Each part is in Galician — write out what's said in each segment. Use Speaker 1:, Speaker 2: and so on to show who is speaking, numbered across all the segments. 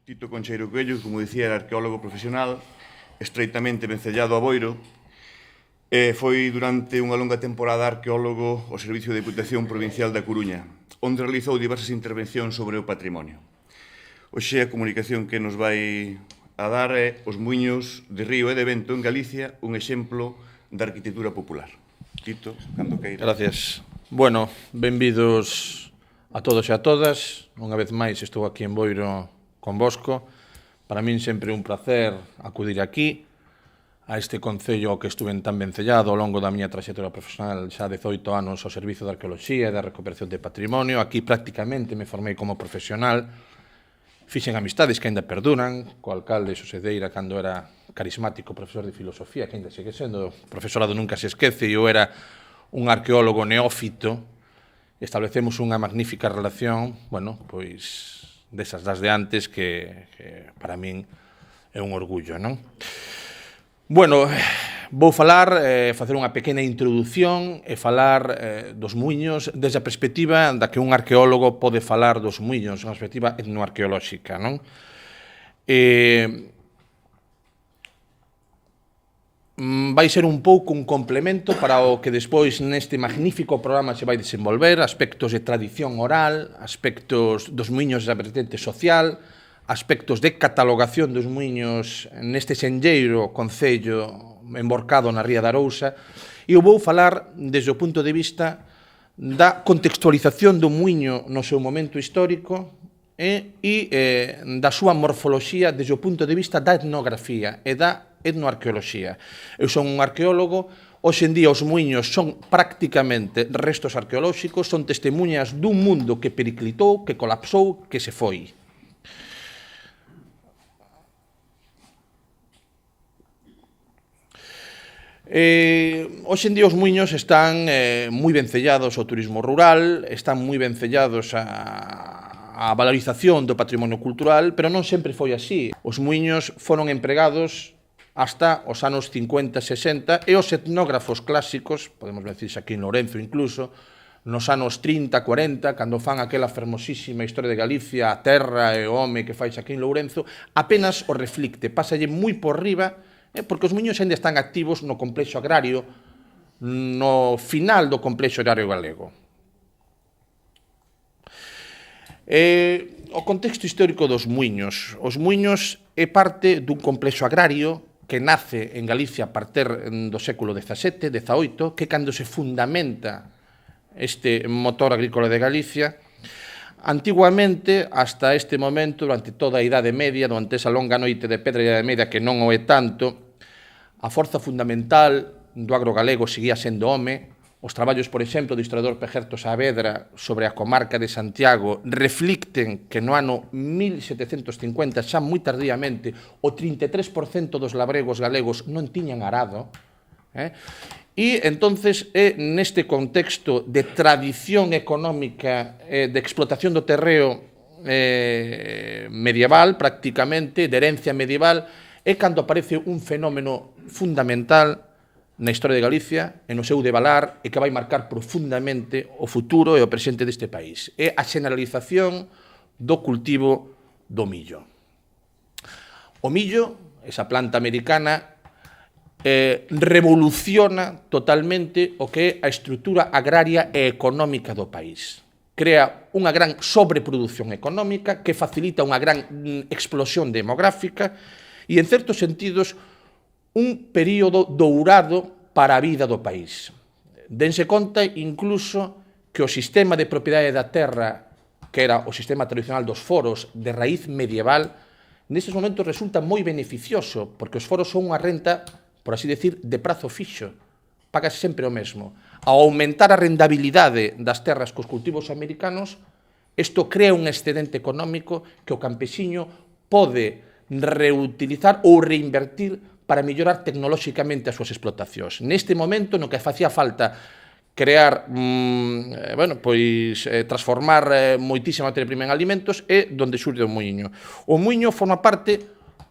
Speaker 1: Tito Concheiro Coello, que, como dicía, era arqueólogo profesional, estreitamente vencellado a Boiro, foi durante unha longa temporada arqueólogo ao Servicio de Diputación Provincial da Coruña, onde realizou diversas intervencións sobre o patrimonio. Hoxe a comunicación que nos vai a dar é os muiños de Río e de Vento en Galicia, un exemplo da arquitectura popular. Tito, cando queira.
Speaker 2: Gracias. Bueno, benvidos a todos e a todas. Unha vez máis estou aquí en Boiro convosco. Para min sempre un placer acudir aquí, a este concello que estuve tan vencellado ao longo da miña traxectoria profesional, xa 18 anos ao Servizo de Arqueoloxía e da Recuperación de Patrimonio. Aquí prácticamente me formei como profesional. Fixen amistades que ainda perduran, co alcalde Xosé Deira, cando era carismático profesor de filosofía, que ainda segue sendo, profesorado nunca se esquece, e eu era un arqueólogo neófito. Establecemos unha magnífica relación, bueno, pois desas das de antes que para min é un orgullo, non? Bueno, vou falar, facer unha pequena introdución e falar dos muiños desde a perspectiva da que un arqueólogo pode falar dos muiños, unha perspectiva etnoarqueolóxica, non? Vai ser un pouco un complemento para o que despois neste magnífico programa se vai desenvolver, aspectos de tradición oral, aspectos dos muiños da vertente social, aspectos de catalogación dos muiños neste senlleiro concello emborcado na Ría da Arousa, e eu vou falar desde o punto de vista da contextualización do muiño no seu momento histórico e da súa morfoloxía desde o punto de vista da etnografía e da etnoarqueoloxía. Eu son un arqueólogo, hoxe en día os muiños son prácticamente restos arqueolóxicos, son testemunhas dun mundo que periclitou, que colapsou, que se foi. Hoxe en día os muiños están moi vencellados ao turismo rural, están moi vencellados a valorización do patrimonio cultural, pero non sempre foi así. Os muiños foron empregados hasta os anos 50, 60, e os etnógrafos clásicos, podemos decir aquí en Lourenço incluso, nos anos 30, 40, cando fan aquela fermosísima historia de Galicia, a terra e o home que fais aquí en Lourenço, apenas o reflicte, pásalle moi por riba, porque os muiños ainda están activos no complexo agrario, no final do complexo agrario galego. O contexto histórico dos muiños. Os muiños é parte dun complexo agrario que nace en Galicia a partir do século XVII, XVIII, que cando se fundamenta este motor agrícola de Galicia, antiguamente, hasta este momento, durante toda a Idade Media, durante esa longa noite de pedra da Idade Media, que non o é tanto, a forza fundamental do agro galego seguía sendo home. Os traballos, por exemplo, do historiador Pejerto Saavedra sobre a comarca de Santiago reflicten que no ano 1750, xa moi tardíamente, o 33% dos labregos galegos non tiñan arado. E, entonces, é neste contexto de tradición económica, de explotación do terreo medieval, prácticamente, de herencia medieval, é cando aparece un fenómeno fundamental na historia de Galicia, e no seu devalar, e que vai marcar profundamente o futuro e o presente deste país. É a generalización do cultivo do millo. O millo, esa planta americana, revoluciona totalmente o que é a estrutura agraria e económica do país. Crea unha gran sobreproducción económica que facilita unha gran explosión demográfica e, en certos sentidos, un período dourado para a vida do país. Dense conta incluso que o sistema de propiedade da terra, que era o sistema tradicional dos foros de raíz medieval, nestes momentos resulta moi beneficioso, porque os foros son unha renta, por así decir, de prazo fixo. Pagas sempre o mesmo. Ao aumentar a rendabilidade das terras cos cultivos americanos, isto crea un excedente económico que o campesiño pode reutilizar ou reinvertir para mellorar tecnolóxicamente as súas explotacións. Neste momento, no que facía falta crear, transformar moitísima materia prima en alimentos, é donde xurde o muiño. O muiño forma parte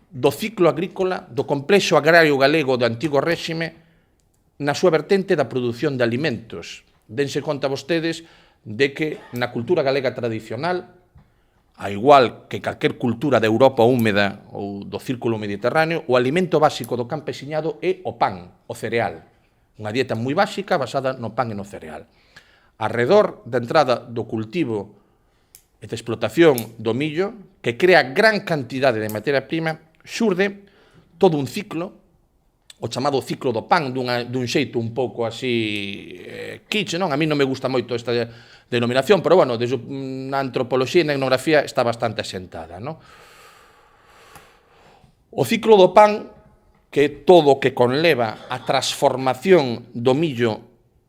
Speaker 2: do ciclo agrícola, do complexo agrario galego do antigo réxime, na súa vertente da produción de alimentos. Dense conta vostedes de que na cultura galega tradicional a igual que calquer cultura de Europa húmeda ou do círculo mediterráneo, o alimento básico do campesiñado é o pan, o cereal. Unha dieta moi básica basada no pan e no cereal. Arredor da entrada do cultivo e da explotación do millo, que crea gran cantidade de materia prima, xurde todo un ciclo, o chamado ciclo do pan, dun xeito un pouco así kitsch, non? A mí non me gusta moito esta denominación, pero, bueno, desde na antropoloxía e na etnografía está bastante asentada, non? O ciclo do pan, que é todo o que conleva a transformación do millo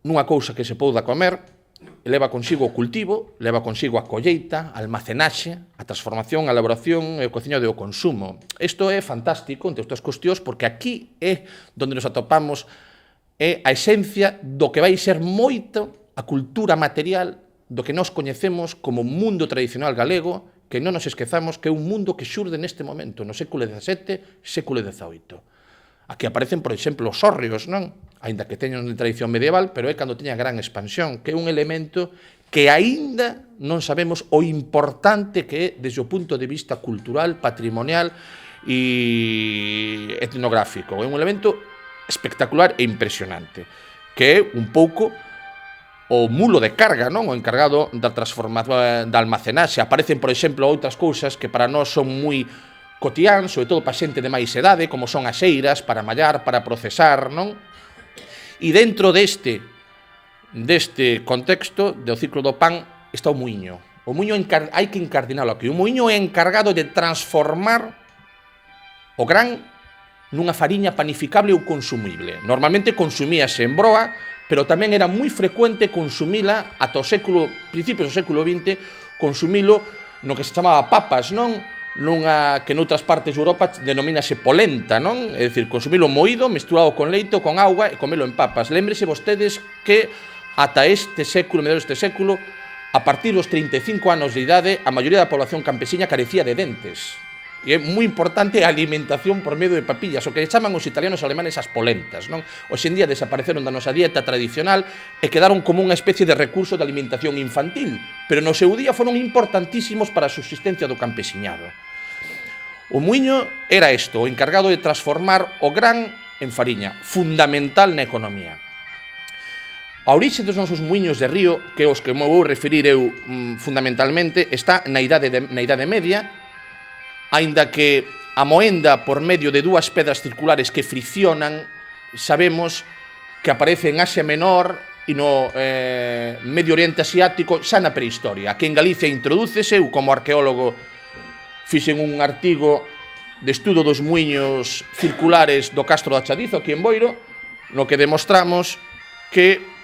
Speaker 2: nunha cousa que se poda comer, leva consigo o cultivo, leva consigo a colleita, a almacenaxe, a transformación, a elaboración e o cociñado e o consumo. Isto é fantástico, entre outras cuestións, porque aquí é onde nos atopamos a esencia do que vai ser moito a cultura material do que nós coñecemos como mundo tradicional galego, que non nos esquezamos que é un mundo que xurde neste momento, no século XVII, século XVIII. Aquí aparecen, por exemplo, os hórreos, non? Aínda que teñan de tradición medieval, pero é cando teña gran expansión, que é un elemento que aínda non sabemos o importante que é desde o punto de vista cultural, patrimonial e etnográfico. É un elemento espectacular e impresionante, que é un pouco o mulo de carga, non? O encargado da transformación, da almacenaxe. Aparecen, por exemplo, outras cousas que para nós son moi cotiáns, sobre todo para xente de máis edade, como son as eiras para mallar, para procesar, non? E dentro deste contexto do ciclo do pan está o muiño. O muiño hai que incardinalo aquí. O muiño é encargado de transformar o gran nunha fariña panificable ou consumible. Normalmente consumíase en broa, pero tamén era moi frecuente consumila ata o principios do século XX, consumilo no que se chamaba papas, non? Nunha que noutras partes de Europa denomínase polenta, non? É dicir, consumilo moído, mesturado con leite ou con auga e comelo en papas. Lémbrese vostedes que ata este século, mediados deste século, a partir dos 35 anos de idade, a maioría da población campesiña carecía de dentes. E é moi importante a alimentación por medio de papillas, o que chaman os italianos e alemanes as polentas, non? Hoxe en día desapareceron da nosa dieta tradicional e quedaron como unha especie de recurso de alimentación infantil, pero no seu día foron importantísimos para a subsistencia do campesiñado. O muiño era isto, o encargado de transformar o gran en fariña, fundamental na economía. A orixe dos nosos muiños de río, que os que me vou referir eu fundamentalmente, está na Idade Media, aínda que a moenda por medio de dúas pedras circulares que friccionan, sabemos que aparece en Asia Menor e no Medio Oriente Asiático xa na prehistoria. Aquí en Galicia introdúcese, eu como arqueólogo fixen un artigo de estudo dos muiños circulares do Castro da Chadizo, aquí en Boiro, no que demostramos que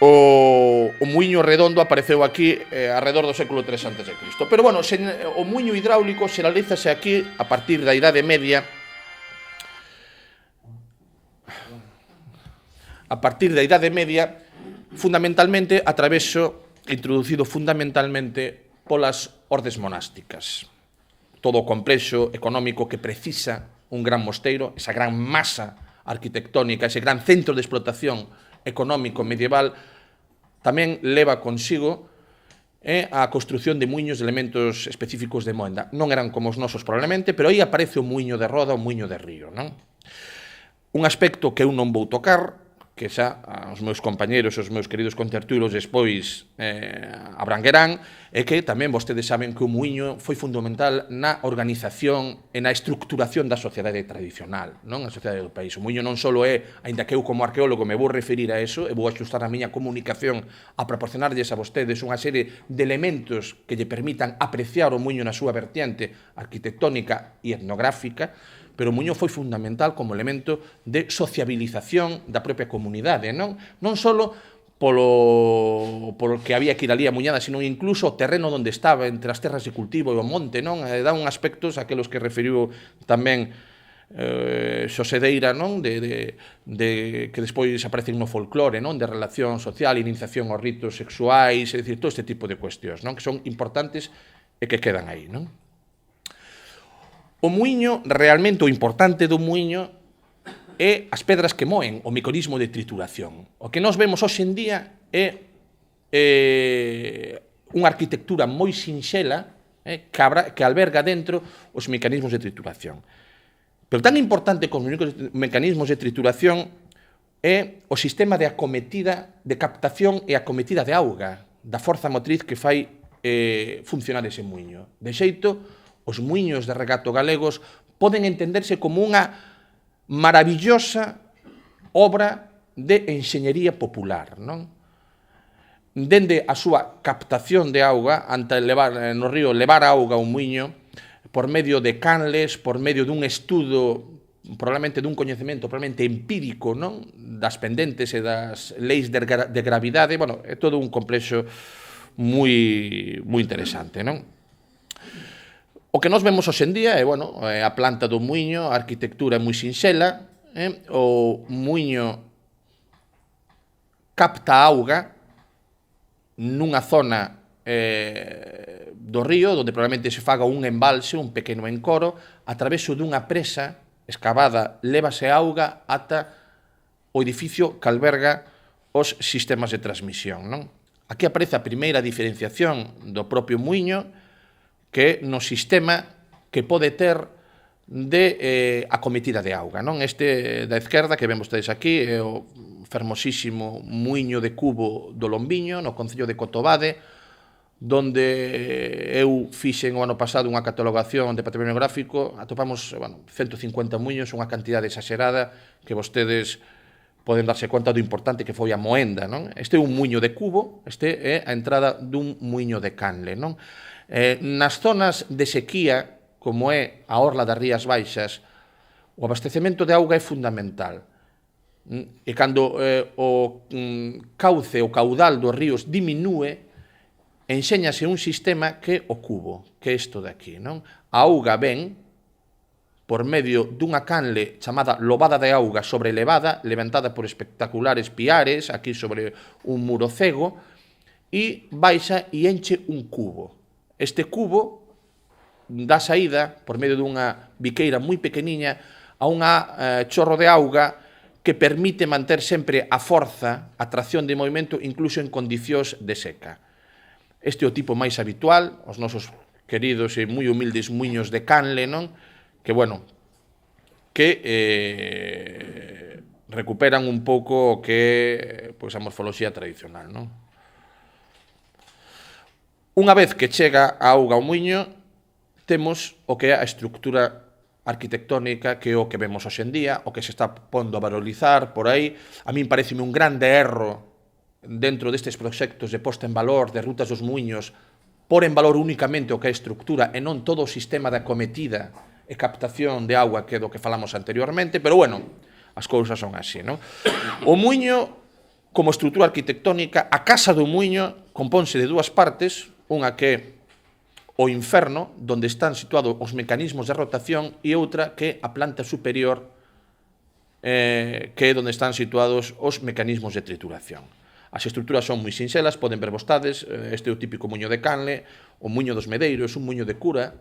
Speaker 2: o muiño redondo apareceu aquí alrededor do século III a.C. Pero, bueno, o muiño hidráulico xeralízase aquí a partir da Idade Media, fundamentalmente introducido fundamentalmente polas ordes monásticas. Todo o complexo económico que precisa un gran mosteiro, esa gran masa arquitectónica, ese gran centro de explotación económico medieval, tamén leva consigo a construción de muiños de elementos específicos de moenda. Non eran como os nosos probablemente, pero aí aparece o muiño de roda, o muiño de río, non? Un aspecto que eu non vou tocar, que xa os meus compañeros, os meus queridos contertulios despois abranguerán, é que tamén vostedes saben que o muiño foi fundamental na organización e na estructuración da sociedade tradicional, non? A sociedade do país. O muiño non só é, aínda que eu como arqueólogo me vou referir a eso, e vou axustar a miña comunicación a proporcionarlles a vostedes unha serie de elementos que lle permitan apreciar o muiño na súa vertiente arquitectónica e etnográfica, pero o muiño foi fundamental como elemento de sociabilización da propia comunidade, non? Non só polo que había que ir ali a muñada, sino incluso o terreno onde estaba, entre as terras de cultivo e o monte, non? Dá un aspectos aqueles que referiu tamén Xosedeira, non? Que despois aparecen no folclore, non? De relación social, iniciación aos ritos sexuais, é dicir, todo este tipo de cuestións, non? Que son importantes e que quedan aí, non? O muiño, realmente o importante do muiño é as pedras que moen, o mecanismo de trituración. O que nós vemos hoxe en día é unha arquitectura moi sinxela, que alberga dentro os mecanismos de trituración. Pero tan importante como os mecanismos de trituración é o sistema de acometida, de captación e acometida de auga, da forza motriz que fai funcionar ese muiño. De xeito, os muiños de regato galegos poden entenderse como unha maravillosa obra de enxeñería popular, non? Dende a súa captación de auga, ante no río levar auga ao muiño, por medio de canles, por medio dun estudo, probablemente dun coñecemento probablemente empírico, non? Das pendentes e das leis de gravidade, bueno, é todo un complexo moi interesante, non? O que nos vemos hoxendía é, bueno, a planta do muiño, a arquitectura é moi sinxela, o muiño capta auga nunha zona do río, onde probablemente se faga un embalse, un pequeno encoro, a traveso dunha presa escavada, lévase auga ata o edificio que alberga os sistemas de transmisión, non? Aquí aparece a primeira diferenciación do propio muiño, que no sistema que pode ter de acometida de auga, non? Este da esquerda que ven vostedes aquí é o fermosísimo muiño de cubo do Lombiño, no concello de Cotobade, donde eu fixen o ano pasado unha catalogación de patrimonio gráfico, atopamos 150 muiños, unha cantidade exagerada que vostedes poden darse conta do importante que foi a moenda, non? Este é un muiño de cubo, este é a entrada dun muiño de canle, non? Nas zonas de sequía, como é a orla das Rías Baixas, o abastecemento de auga é fundamental. E cando o cauce, o caudal dos ríos diminúe, enséñase un sistema que o cubo, que é isto de aquí, non? A auga ven por medio dunha canle chamada lobada de auga sobrelevada, levantada por espectaculares piares, aquí sobre un muro cego, e baixa e enche un cubo. Este cubo dá saída, por medio dunha biqueira moi pequeniña, a unha chorro de auga que permite manter sempre a forza, a tracción de movimento, incluso en condicións de seca. Este é o tipo máis habitual, os nosos queridos e moi humildes muiños de canle, non? Que, bueno, que recuperan un pouco o que é a morfoloxía tradicional, non? Unha vez que chega a auga ao muiño, temos o que é a estructura arquitectónica, que é o que vemos hoxendía, o que se está pondo a valorizar por aí. A min pareceme un grande erro dentro destes proxectos de posta en valor de rutas dos muiños, por en valor únicamente o que é a estructura e non todo o sistema de acometida e captación de auga que é do que falamos anteriormente, pero bueno, as cousas son así, non? O muiño, como estrutura arquitectónica, a casa do muiño compónse de dúas partes, unha que é o inferno, onde están situados os mecanismos de rotación, e outra que é a planta superior, que é onde están situados os mecanismos de trituración. As estruturas son moi sinxelas, poden ver vostades, este é o típico muiño de canle, o muiño dos Medeiros, un muiño de cura,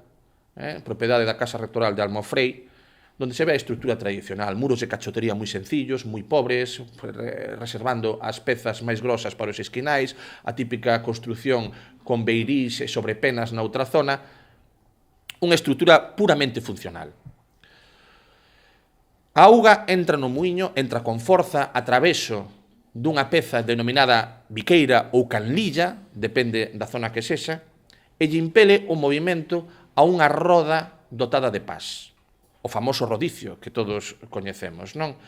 Speaker 2: propiedade da Casa Rectoral de Almofrei, onde se ve a estrutura tradicional, muros de cachotería moi sencillos, moi pobres, reservando as pezas máis grosas para os esquinais, a típica construción con beirís e sobrepenas na outra zona, unha estrutura puramente funcional. A auga entra no muiño, entra con forza, a traveso dunha peza denominada biqueira ou canlilla, depende da zona que sexa, e lle impele o movimento a unha roda dotada de pas. O famoso rodicio que todos coñecemos, non?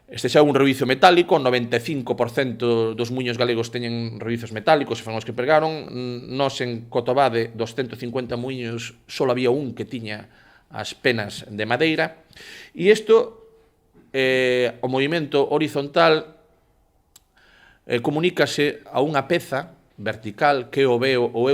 Speaker 2: Este xa é un rodicio metálico, 95% dos muiños galegos teñen rodizos metálicos, e foron os que pregaron. Nos en Cotobade, dos 150 muiños, só había un que tiña as penas de madeira. E isto, o movimento horizontal, comunícase a unha peza vertical que é o veo o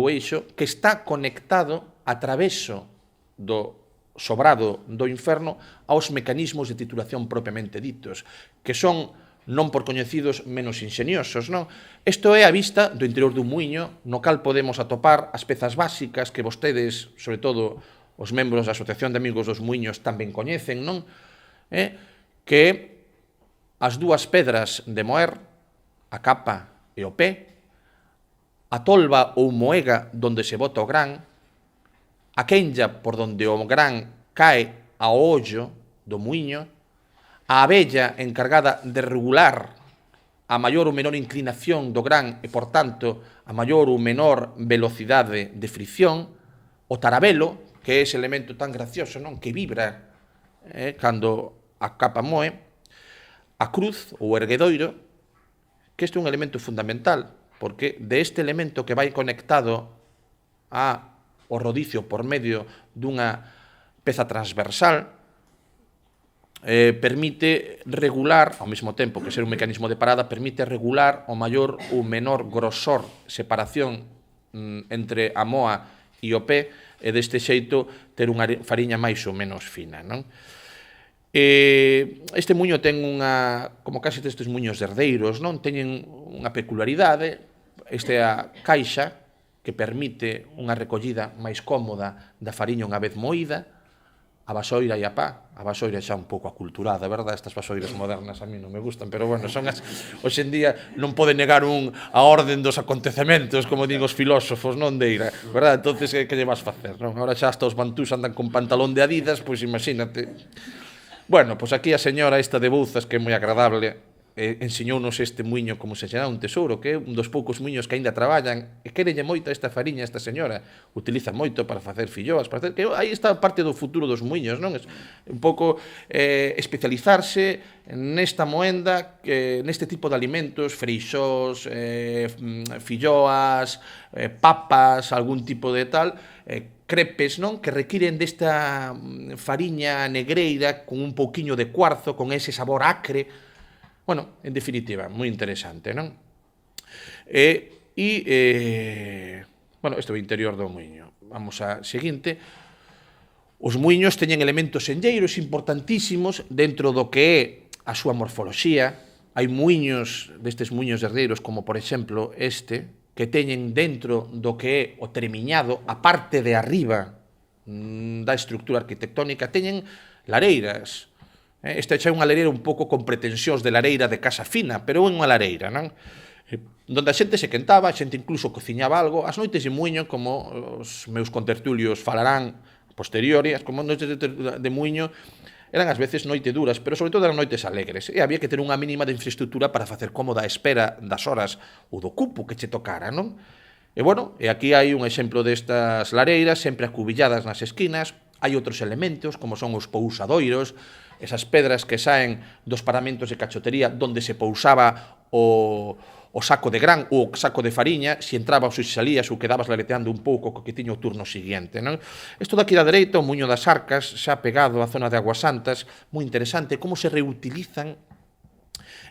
Speaker 2: eixo, que está conectado a traveso do sobrado do inferno aos mecanismos de trituración propiamente ditos, que son non por coñecidos menos ingeniosos, non? Isto é a vista do interior dun muiño, no cal podemos atopar as pezas básicas que vostedes, sobre todo os membros da Asociación de Amigos dos Muiños, tamén coñecen, non? Que as dúas pedras de moer, a capa e o pé, a tolva ou moega donde se bota o gran, a quenlla por donde o gran cae ao ollo do muiño, a abella encargada de regular a maior ou menor inclinación do gran e, por tanto, a maior ou menor velocidade de fricción, o tarabelo, que é ese elemento tan gracioso, non, que vibra cando a capa moe, a cruz ou erguedoiro, que este é un elemento fundamental, porque de este elemento que vai conectado ao rodicio por medio dunha peza transversal, permite regular, ao mesmo tempo que ser un mecanismo de parada, permite regular o maior ou menor grosor, separación entre a moa e o pé, e deste xeito ter unha fariña máis ou menos fina, non? Este muiño ten unha, como case destes muiños herdeiros, non? Teñen unha peculiaridade, esta é a caixa que permite unha recollida máis cómoda da fariña unha vez moída, a vasoira e a pá. A vasoira xa un pouco aculturada, verdad? Estas vasoiras modernas a mí non me gustan, pero bueno, son as... Hoxe en día non pode negar a orden dos acontecementos, como digo os filósofos, non deira, verdad? Entonces, que lle vas facer, non? Ahora xa hasta os bantús andan con pantalón de Adidas, pois imagínate. Bueno, pois aquí a señora esta de Bouzas, que é moi agradable, enseñounos este muiño como se xera un tesouro, que é un dos poucos muiños que aínda traballan, e querelle moito esta fariña esta señora, utiliza moito para facer filloas, para facer, que aí está parte do futuro dos muiños, non? Un pouco especializarse nesta moenda, neste tipo de alimentos, freixós, filloas, papas, algún tipo de tal, crepes, non? Que requiren desta fariña negreira con un pouquiño de cuarzo, con ese sabor acre. Bueno, en definitiva, moi interesante, non? Bueno, este é o interior do muiño. Vamos a seguinte. Os muiños teñen elementos enlleiros importantísimos dentro do que é a súa morfoloxía. Hai muiños, destes muiños herdeiros, como por exemplo este, que teñen dentro do que é o tremiñado, a parte de arriba da estructura arquitectónica, teñen lareiras. Esta é unha lareira un pouco con pretensións de lareira de casa fina, pero é unha lareira, non? Donde a xente se quentaba, a xente incluso cociñaba algo. As noites de muiño, como os meus contertulios falarán a posteriori, as como noites de muiño eran ás veces noite duras, pero sobre todo eran noites alegres, e había que ter unha mínima de infraestructura para facer cómoda a espera das horas ou do cupo que che tocara, non? E bueno, e aquí hai un exemplo destas lareiras, sempre acubilladas nas esquinas. Hai outros elementos, como son os pousadoiros, esas pedras que saen dos paramentos de cachotería donde se pousaba o saco de gran ou o saco de fariña, se entrabas ou se salías ou quedabas lareteando un pouco co que tiña o turno seguinte, non? Isto daqui da dereita, o muiño das Arcas, xa pegado á zona de Aguasantas, moi interesante como se reutilizan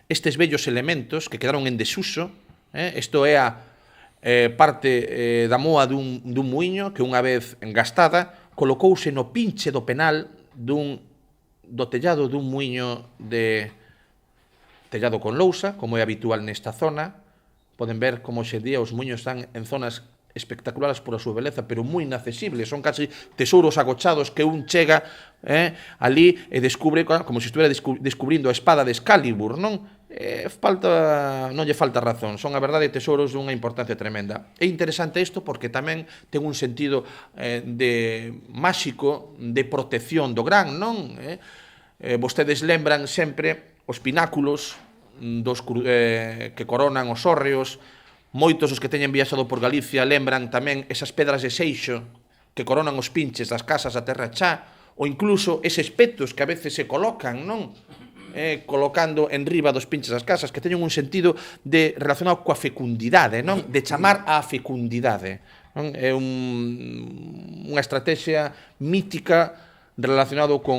Speaker 2: estes vellos elementos que quedaron en desuso. Isto é a parte da moa dun muiño que unha vez engastada colocouse no pinche do penal do tellado dun muiño de tellado con lousa, como é habitual nesta zona. Poden ver como hoxe día os muiños están en zonas espectaculares por a súa beleza, pero moi inaccesibles. Son casi tesouros agochados que un chega ali e descubre como se estuviera descubrindo a espada de Excalibur, non? Non lle falta razón. Son, a verdade, tesouros dunha importancia tremenda. É interesante isto porque tamén ten un sentido de máxico, de protección do gran, non? Vostedes lembran sempre os pináculos que coronan os hórreos. Moitos os que teñen viaxado por Galicia lembran tamén esas pedras de seixo que coronan os pinches das casas da terra chá, ou incluso eses petos que a veces se colocan, non? Colocando en riba dos pinches das casas, que teñen un sentido relacionado coa fecundidade, non? De chamar á fecundidade, non? É unha estrategia mítica relacionado con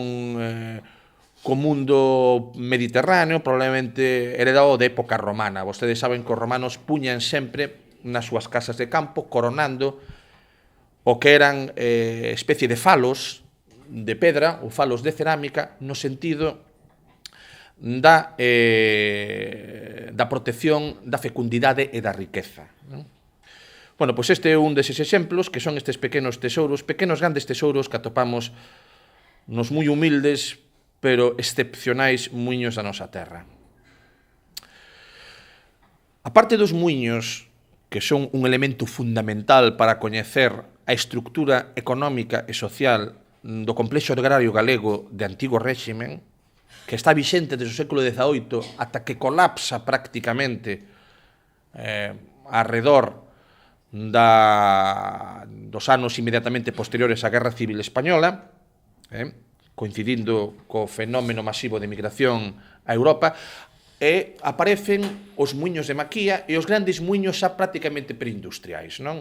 Speaker 2: mundo mediterráneo, probablemente heredado de época romana. Vostedes saben que os romanos puñan sempre nas súas casas de campo, coronando o que eran especie de falos de pedra ou falos de cerámica, no sentido da protección da fecundidade e da riqueza, non? Bueno, pois este é un deses exemplos, que son estes pequenos tesouros, pequenos grandes tesouros que atopamos nos moi humildes, pero excepcionais muiños da nosa terra. A parte dos muiños que son un elemento fundamental para coñecer a estructura económica e social do complexo agrario galego de antigo réximen, que está vixente desde o século XVIII ata que colapsa prácticamente arredor dos anos inmediatamente posteriores á Guerra Civil Española, coincidindo co fenómeno masivo de migración a Europa, e aparecen os muiños de Maquía e os grandes muiños xa prácticamente preindustriais, non?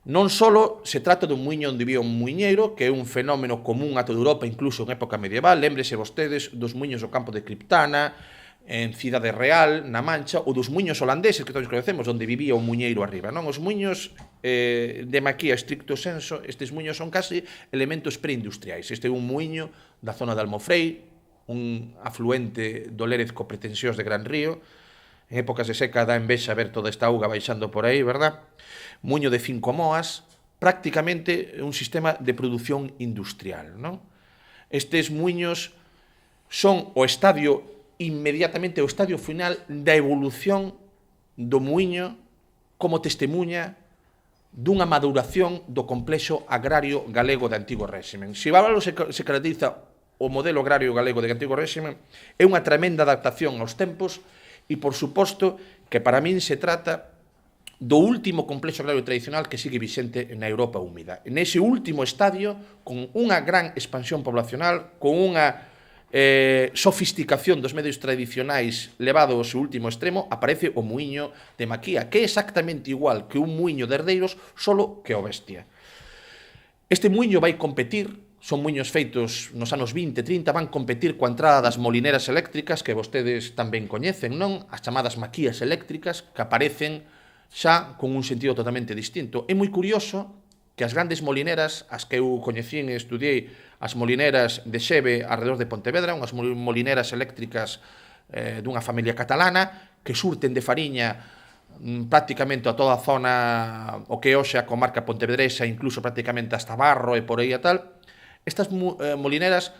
Speaker 2: Non só se trata dun muiño onde vía un muiñeiro, que é un fenómeno común a toda Europa, incluso en época medieval, lémbrese vostedes dos muiños do campo de Criptana, en Cidade Real, na Mancha, ou dos muiños holandeses, que todos conhecemos, onde vivía un muiñeiro arriba, non? Os muiños de Maquía, estricto senso, estes muiños son casi elementos preindustriais. Este é un muiño da zona de Almofrei, un afluente do Lérez co pretensións de Gran Río. En épocas de seca dá envexa ver toda esta auga baixando por aí, verdad? Muiño de 5 moas, prácticamente un sistema de produción industrial, non? Estes muiños son o estadio inmediatamente o estadio final da evolución do muiño como testemunha dunha maduración do complexo agrario galego de antigo réximen. Se Bávaro se caracteriza o modelo agrario galego de antigo réximen, é unha tremenda adaptación aos tempos e, por suposto, que para min se trata do último complexo agrario tradicional que sigue vixente na Europa húmida. Nese último estadio, con unha gran expansión poblacional, con unha sofisticación dos medios tradicionais levado ao seu último extremo, aparece o muiño de Maquía, que é exactamente igual que un muiño de herdeiros, solo que o bestia. Este muiño vai competir, son muiños feitos nos anos 20, 30, van competir coa entrada das molineras eléctricas, que vostedes tamén coñecen, non? As chamadas maquías eléctricas, que aparecen xa con un sentido totalmente distinto. É moi curioso que as grandes molineras, as que eu coñecín e estudiei, as molineras de Xeve alrededor de Pontevedra, unhas molineras eléctricas dunha familia catalana, que surten de fariña prácticamente a toda a zona, o que hoxe a comarca pontevedresa, incluso prácticamente hasta Barro e por aí a tal. Estas molineras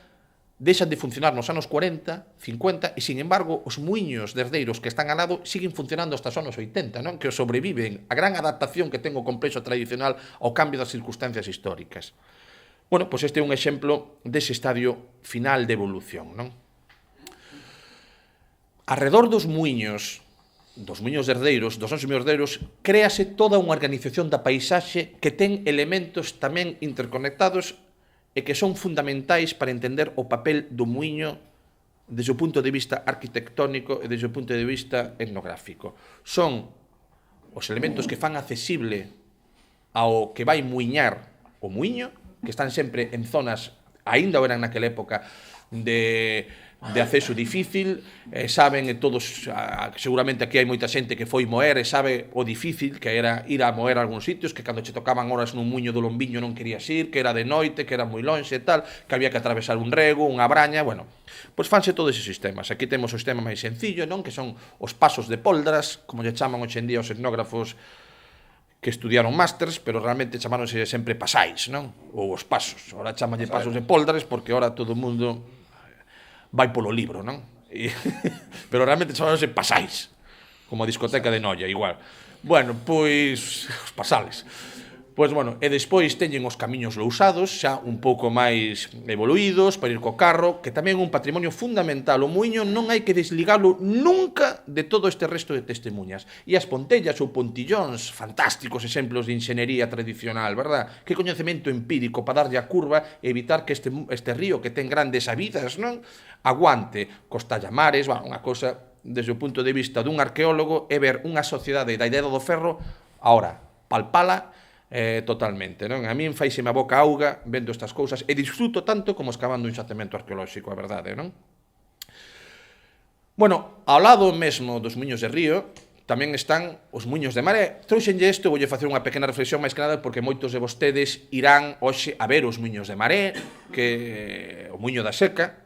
Speaker 2: deixan de funcionar nos anos 40, 50, e, sin embargo, os muiños de herdeiros que están al lado siguen funcionando hasta os anos 80, non? Que sobreviven a gran adaptación que ten o complexo tradicional ao cambio das circunstancias históricas. Bueno, pois este é un exemplo dese estadio final de evolución, non? Arredor dos muiños de herdeiros, dos nosos muiños de herdeiros, créase toda unha organización da paisaxe que ten elementos tamén interconectados e que son fundamentais para entender o papel do muiño desde o punto de vista arquitectónico e desde o punto de vista etnográfico. Son os elementos que fan accesible ao que vai muiñar o muiño, que están sempre en zonas, aínda o eran naquela época, de acceso difícil, saben todos, seguramente aquí hai moita xente que foi moer e sabe o difícil que era ir a moer a algúns sitios, que cando che tocaban horas nun muiño do Lombiño non querías ir, que era de noite, que era moi lonxe e tal, que había que atravesar un rego, unha braña, bueno, pois fanse todos esos sistemas. Aquí temos o sistema máis sencillo, non? Que son os pasos de poldras, como lle chaman hoxe en día os etnógrafos que estudiaron másters, pero realmente chamáronse sempre pasais, non? Ou os pasos. Ora chamanlle pasos de poldras porque ora todo o mundo vai polo libro, non? Pero realmente chamáronse pasais, como a discoteca de Noia, igual. Bueno, pois, os pasales. Pois, bueno, e despois teñen os camiños lousados, xa un pouco máis evoluídos, para ir co carro, que tamén é un patrimonio fundamental. O muiño non hai que desligalo nunca de todo este resto de testemunhas. E as pontellas ou pontillóns, fantásticos exemplos de inxenería tradicional, verdad? Que coñecemento empírico para darlle a curva e evitar que este río, que ten grandes habidas, non? Aguante cos tallamares, bueno, unha cosa, desde o punto de vista dun arqueólogo, é ver unha sociedade da idea do ferro, ahora, palpala, totalmente, non? A min faiseme a boca auga vendo estas cousas e disfruto tanto como escavando un xacemento arqueolóxico, a verdade, non? Bueno, ao lado mesmo dos muiños de río tamén están os muiños de maré. Trouxenlle isto, voulle facer unha pequena reflexión máis que nada porque moitos de vostedes irán hoxe a ver os muiños de maré, que o muiño da Seca,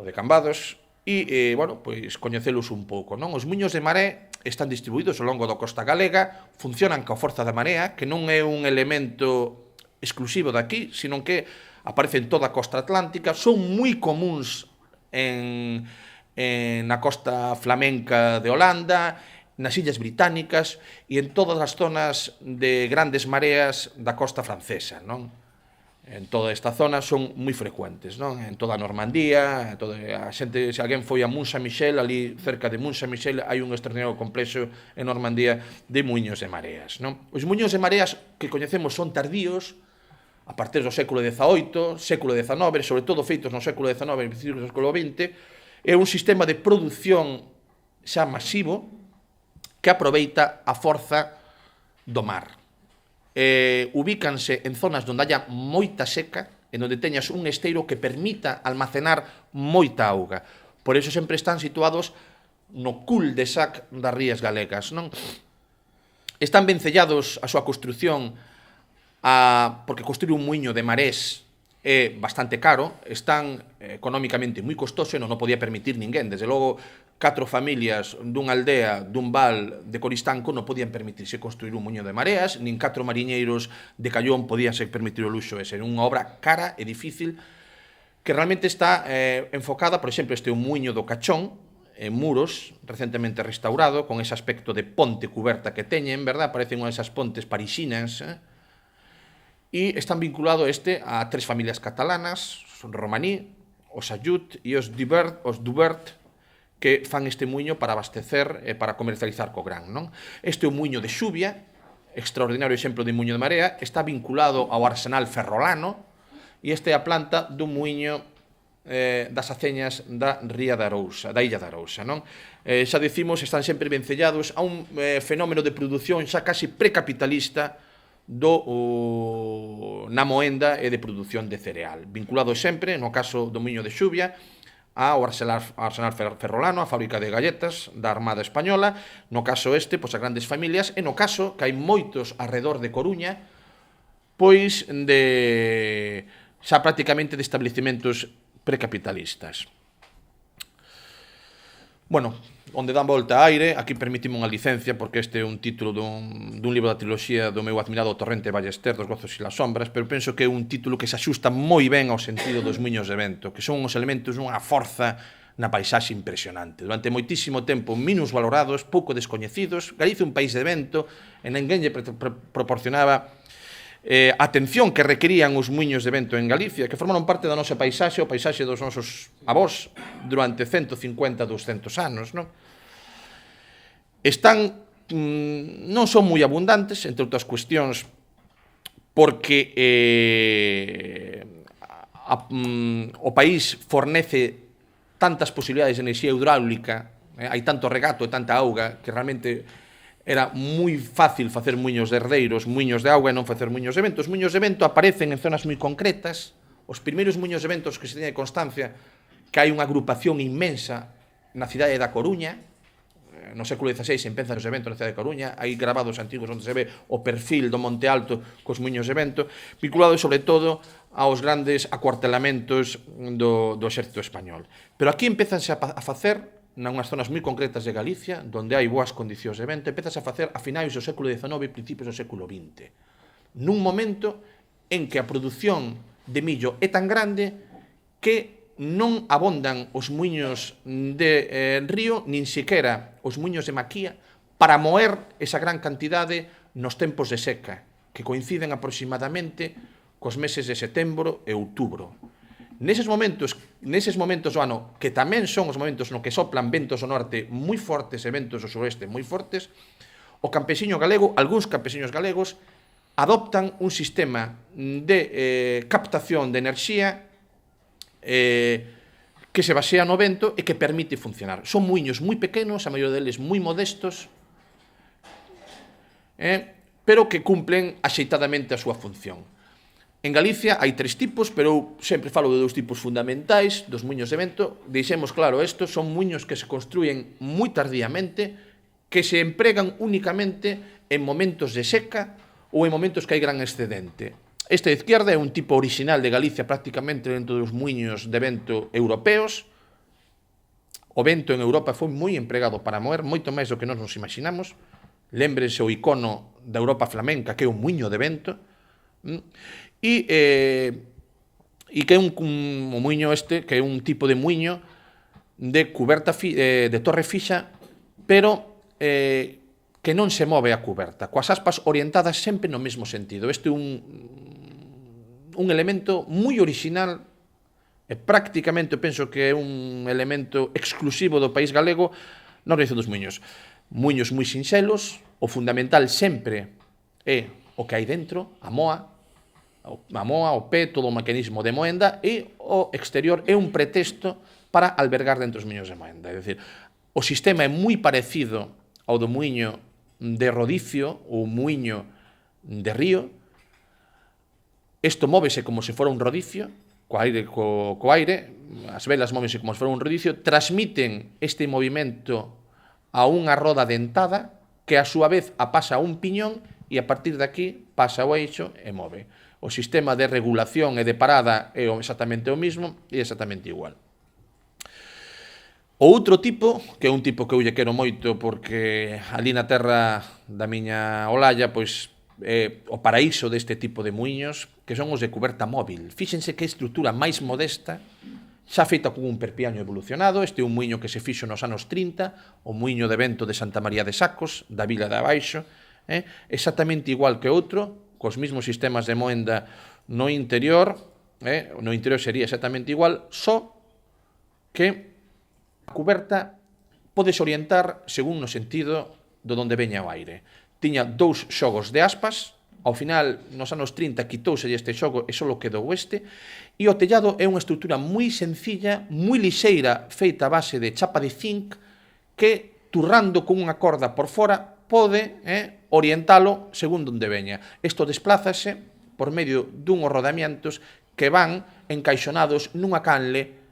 Speaker 2: o de Cambados, e, bueno, pois coñecelos un pouco, non? Os muiños de maré están distribuídos ao longo da costa galega, funcionan coa forza da marea, que non é un elemento exclusivo daqui, sino que aparece en toda a costa atlántica, son moi comuns na costa flamenca de Holanda, nas Illas Británicas e en todas as zonas de grandes mareas da costa francesa, non? En toda esta zona son moi frecuentes, non? En toda a Normandía, a xente, se alguén foi a Mont Saint-Michel, ali cerca de Mont Saint-Michel hai un extraordinario complexo en Normandía de muiños de mareas, non? Os muiños de mareas que coñecemos son tardíos, a partir do século XVIII, século XIX, sobre todo feitos no século XIX e principios do século XX, é un sistema de produción xa masivo que aproveita a forza do mar. Ubícanse en zonas onde haya moita seca, en onde teñas un esteiro que permita almacenar moita auga. Por iso sempre están situados no cul-de-sac das rías galegas, non? Están vencellados a súa construción porque construir un muiño de marés é bastante caro, están económicamente moi costosos e non o podía permitir ninguén. Desde logo, 4 familias dunha aldea, dun val de Coristanco non podían permitirse construir un muiño de mareas, nin 4 mariñeiros de Callón podían permitir o luxo ese. Era unha obra cara e difícil que realmente está enfocada, por exemplo, este é un muiño do Cachón, en Muros, recentemente restaurado, con ese aspecto de ponte cuberta que teñen, verdad? Parecen unha desas pontes parisinas, e están vinculados a 3 familias catalanas, son romaní, os Ayut e os Dubert, que fan este muiño para abastecer e para comercializar co gran, non? Este é un muiño de xuvia, extraordinario exemplo de muiño de marea, está vinculado ao arsenal ferrolano, e esta é a planta dun muiño das aceñas da Illa da Arousa, non? Xa dicimos, están sempre vencellados a un fenómeno de produción xa casi precapitalista na moenda e de produción de cereal, vinculado sempre, no caso do muiño de xuvia, ao arsenal ferrolano, a fábrica de galletas da Armada Española, no caso este, pois a grandes familias, e no caso que hai moitos arredor de Coruña, pois xa prácticamente de establecementos precapitalistas. Bueno, onde dan volta a aire, aquí permitime unha licencia, porque este é un título dun libro da triloxía do meu admirado Torrente Ballester, dos gozos e las sombras, pero penso que é un título que se axusta moi ben ao sentido dos muiños de vento, que son uns elementos dunha forza na paisaxe impresionante. Durante moitísimo tempo minusvalorados, pouco descoñecidos, Galicia é un país de vento, e ninguén lle proporcionaba atención que requerían os muiños de vento en Galicia, que formaron parte da nosa paisaxe, o paisaxe dos nosos avós durante 150, 200 anos, non? Non son moi abundantes, entre outras cuestións, porque o país fornece tantas posibilidades de enerxía hidráulica, hai tanto regato e tanta auga, que realmente era moi fácil facer muiños de herdeiros, muiños de auga e non facer muiños de vento. Os muiños de vento aparecen en zonas moi concretas. Os primeiros muiños de ventos que se teña constancia que hai unha agrupación inmensa na cidade da Coruña, no século XVI empezan os eventos na cidade de Coruña, hai grabados antigos onde se ve o perfil do Monte Alto cos muiños de vento, vinculados sobre todo aos grandes acuartelamentos do exército español. Pero aquí empezanse a facer nunhas zonas moi concretas de Galicia, onde hai boas condicións de vento, empezase a facer a finais do século XIX e principios do século XX. Nun momento en que a produción de millo é tan grande que non abondan os muiños de río, nin sequera os muiños de maquía, para moer esa gran cantidade nos tempos de seca, que coinciden aproximadamente cos meses de setembro e outubro. Neses momentos do ano, que tamén son os momentos no que soplan ventos do norte moi fortes e ventos do suroeste moi fortes, o campesiño galego, algúns campesiños galegos, adoptan un sistema de captación de enerxía que se basea no vento e que permite funcionar. Son muiños moi pequenos, a maioría deles moi modestos, pero que cumplen axeitadamente a súa función. En Galicia hai 3 tipos, pero eu sempre falo de 2 tipos fundamentais dos muiños de vento. Deixemos claro isto, son muiños que se construyen moi tardíamente, que se empregan únicamente en momentos de seca ou en momentos que hai gran excedente. Esta de izquierda é un tipo original de Galicia prácticamente dentro dos muiños de vento europeos. O vento en Europa foi moi empregado para moer, moito máis do que nós nos imaginamos. Lémbrense o icono da Europa flamenca, que é un muiño de vento. E que é un muiño que é un tipo de muiño de cuberta de torre fixa, pero que non se move a cuberta, coas aspas orientadas sempre no mesmo sentido. Este é un elemento moi orixinal e prácticamente penso que é un elemento exclusivo do país galego na organización dos muiños. Muiños moi sinxelos, o fundamental sempre é o que hai dentro, a moa, o pé, todo o mecanismo de moenda, e o exterior é un pretexto para albergar dentro os muiños de moenda. É dicir, o sistema é moi parecido ao do muiño de rodicio ou muiño de río. Isto móvese como se fora un rodicio, co aire, as velas móvense como se fora un rodicio, transmiten este movimento a unha roda dentada que a súa vez a pasa a un piñón e a partir de aquí pasa ao eixo e move. O sistema de regulación e de parada é exactamente o mismo e exactamente igual. O outro tipo, que é un tipo que eu lle quero moito porque ali na terra da miña Olalla, pois é o paraíso deste tipo de muiños, que son os de cuberta móvil. Fíxense que estrutura máis modesta, xa feita con un perpiaño evolucionado. Este é un muiño que se fixo nos anos 30, o muiño de vento de Santa María de Sacos, da Vila de Abaixo, exactamente igual que outro, cos mesmos sistemas de moenda no interior sería exactamente igual, só que a cuberta podes orientar según no sentido do onde veña o aire. Tiña dous xogos de aspas, ao final, nos anos 30, quitouse este xogo e só quedou este, e o tellado é unha estrutura moi sencilla, moi lixeira, feita a base de chapa de zinc, que, turrando con unha corda por fora, pode orientalo segundo onde veña. Isto desplázase por medio dunhos rodamientos que van encaixonados nunha canle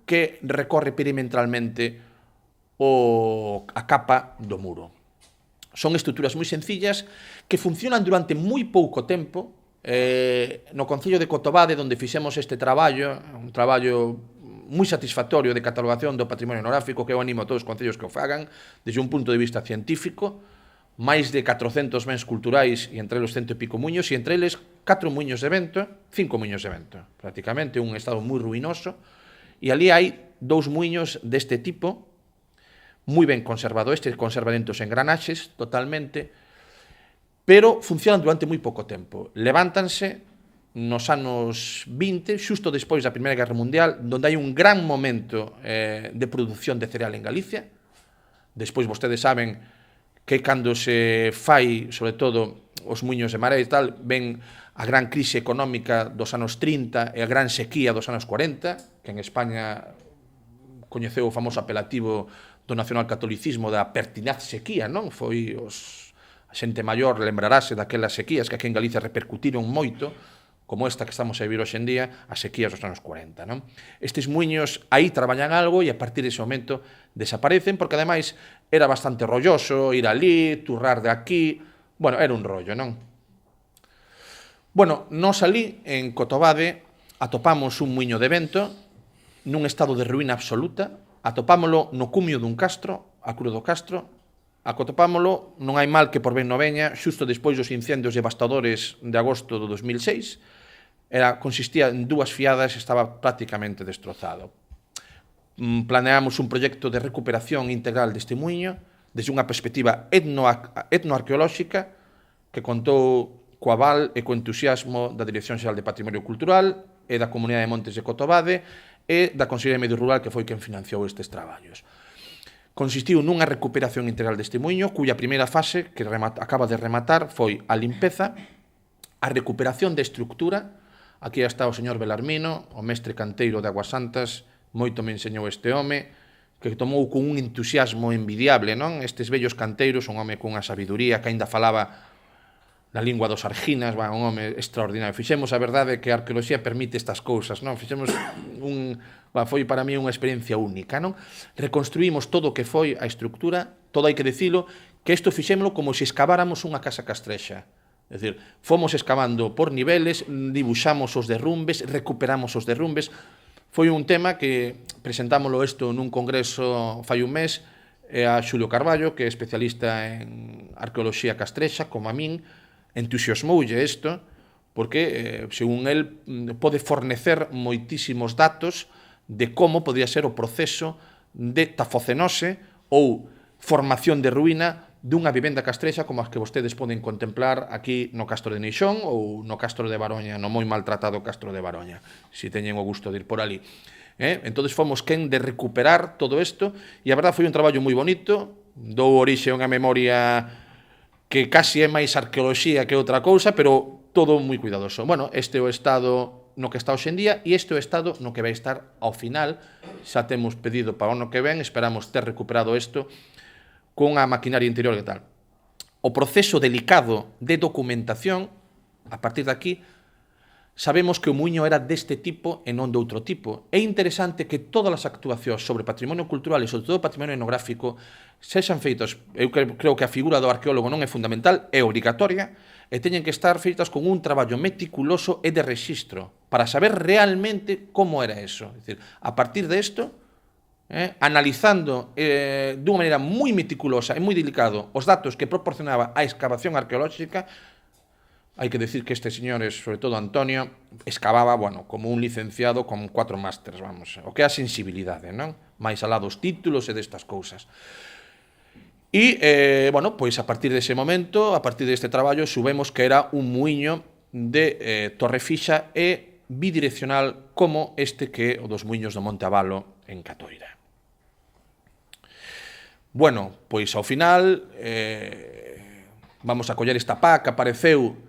Speaker 2: que recorre perimetralmente a capa do muro. Son estruturas moi sencillas que funcionan durante moi pouco tempo. No Concello de Cotobade, onde fixemos este traballo, un traballo moi satisfactorio de catalogación do patrimonio etnográfico, que eu animo a todos os concellos que o fagan, desde un punto de vista científico, máis de 400 bens culturais, e entre eles 100 e pico muiños, e entre eles 4 muiños de vento, 5 muiños de vento, prácticamente un estado moi ruinoso, e ali hai 2 muiños deste tipo, moi ben conservado. Este conserva dentro os engranaxes totalmente, pero funcionan durante moi pouco tempo. Levántanse nos anos 20, xusto despois da Primeira Guerra Mundial, onde hai un gran momento de produción de cereal en Galicia. Despois vostedes saben que cando se fai, sobre todo, os muiños de marea e tal, ven a gran crise económica dos anos 30 e a gran sequía dos anos 40, que en España coñeceu o famoso apelativo do nacionalcatolicismo da pertinaz sequía, non? Foi a xente maior lembrarase daquelas sequías que aquí en Galicia repercutiron moito, como esta que estamos a vivir hoxe en día, as sequías dos anos 40, non? Estes muiños aí traballan algo e a partir dese momento desaparecen, porque ademais era bastante rolloso ir ali, turrar de aquí, bueno, era un rollo, non? Bueno, nós ali, en Cotobade, atopamos un muiño de vento nun estado de ruína absoluta, atopámolo no cumio dun castro, a Cruz do Castro, atopámolo, non hai mal que por ben no veña, xusto despois dos incendios devastadores de agosto do 2006, consistía en 2 fiadas e estaba prácticamente destrozado. Planeamos un proxecto de recuperación integral deste muiño, desde unha perspectiva etnoarqueolóxica, que contou co aval e co entusiasmo da Dirección Xeral de Patrimonio Cultural e da Comunidade de Montes de Cotobade e da Consellería de Medio Rural, que foi quen financiou estes traballos. Consistiu nunha recuperación integral deste muiño, cuya primeira fase, que acaba de rematar, foi a limpeza, a recuperación de estructura. Aquí está o señor Belarmino, o mestre canteiro de Aguas Santas, moito me enseñou este home, que tomou con un entusiasmo envidiable, non? Estes vellos canteiros, un home cunha sabiduría que aínda falaba na lingua dos arginas, un home extraordinario. Fixemos, a verdade, que a arqueoloxía permite estas cousas, non? Fixemos foi para mí unha experiencia única, non? Reconstruímos todo o que foi a estructura, todo hai que dicilo, que isto fixémolo como se escaváramos unha casa castrexa. É dicir, fomos excavando por niveles, dibuxamos os derrumbes, recuperamos os derrumbes. Foi un tema que presentámoslo isto nun congreso fai un mes, a Xulio Carballo, que é especialista en arqueoloxía castrexa, como a min, entusiasmoulle isto, porque, según el, pode fornecer moitísimos datos de como podía ser o proceso de tafocenose ou formación de ruína dunha vivenda castrexa como as que vostedes poden contemplar aquí no Castro de Neixón ou no Castro de Baroña, no moi maltratado Castro de Baroña, se teñen o gusto de ir por ali. Entón, fomos quen de recuperar todo isto, e a verdade foi un traballo moi bonito, dou orixe a unha memoria que casi é máis arqueoloxía que outra cousa, pero todo moi cuidadoso. Bueno, este é o estado no que está hoxe en día, e este é o estado no que vai estar ao final. Xa temos pedido para o ano que ven, esperamos ter recuperado isto con a maquinaria interior e tal. O proceso delicado de documentación, a partir de aquí, sabemos que o muiño era deste tipo e non de outro tipo. É interesante que todas as actuacións sobre patrimonio cultural e sobre todo patrimonio etnográfico sexan feitas, eu creo que a figura do arqueólogo non é fundamental, é obrigatoria, e teñen que estar feitas con un traballo meticuloso e de rexistro, para saber realmente como era eso. É dicir, a partir de isto, analizando dunha maneira moi meticulosa e moi delicado os datos que proporcionaba a excavación arqueolóxica, hai que decir que estes señores, sobre todo Antonio, excavaba, bueno, como un licenciado con 4 másters, vamos, o que é a sensibilidade, non? Mais alá dos títulos e destas cousas. E, bueno, pois a partir dese momento, a partir deste traballo, subemos que era un muiño de torre fixa e bidireccional como este que é o dos muiños do Monte Abalo en Catoira. Bueno, pois ao final vamos a coller esta pá que apareceu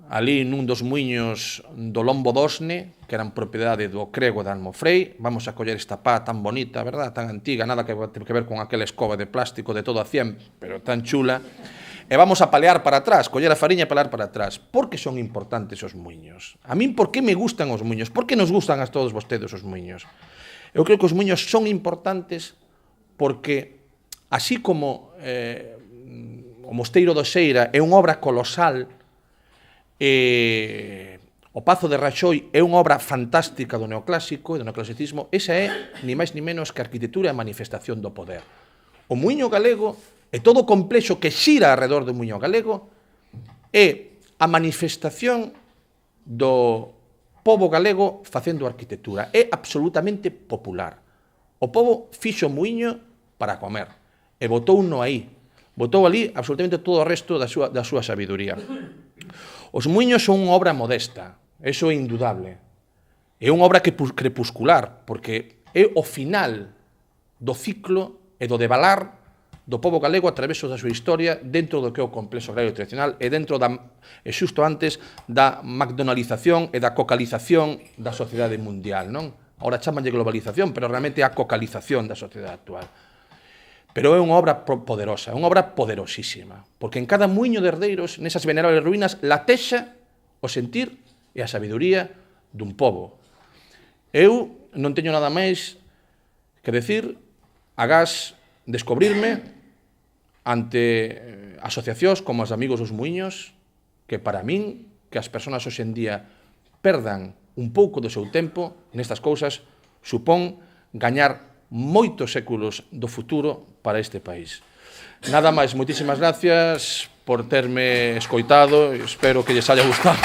Speaker 2: ali nun dos muiños do Lombo d'Osne, que eran propiedade do Crego de Almofrei. Vamos a coller esta pá tan bonita, verdad, tan antiga, nada que ver con aquela escoba de plástico de todo a 100, pero tan chula. E vamos a palear para atrás, coller a fariña e palear para atrás. Por que son importantes os muiños? A min, por que me gustan os muiños? Por que nos gustan a todos vostedes os muiños? Eu creo que os muiños son importantes porque, así como o Mosteiro do Xeira é unha obra colosal, o Pazo de Raxoi é unha obra fantástica do neoclásico e do neoclasicismo, esa é, ni máis ni menos, que a arquitectura e a manifestación do poder. O muiño galego e todo o complexo que xira alrededor do muiño galego é a manifestación do pobo galego facendo arquitectura. É absolutamente popular. O pobo fixo o muiño para comer e botou no aí. Botou ali absolutamente todo o resto da súa sabiduría. Os muiños son unha obra modesta, eso é indudable. É unha obra crepuscular, porque é o final do ciclo e do devalar do pobo galego a través da súa historia dentro do que é o complexo agrario tradicional e dentro e xusto antes da macdonalización e da cocalización da sociedade mundial, non? Ahora chamanlle globalización, pero realmente é a cocalización da sociedade actual. Pero é unha obra poderosa, é unha obra poderosísima, porque en cada muiño de herdeiros, nesas venerables ruínas, latexa o sentir e a sabiduría dun pobo. Eu non teño nada máis que decir agás descobrirme ante asociacións como as Amigos dos Muiños, que para min, que as persoas hoxe en día perdan un pouco do seu tempo nestas cousas, supón gañar moitos séculos do futuro para este país. Nada máis, moitísimas gracias por terme escoitado, espero que lles haya gustado.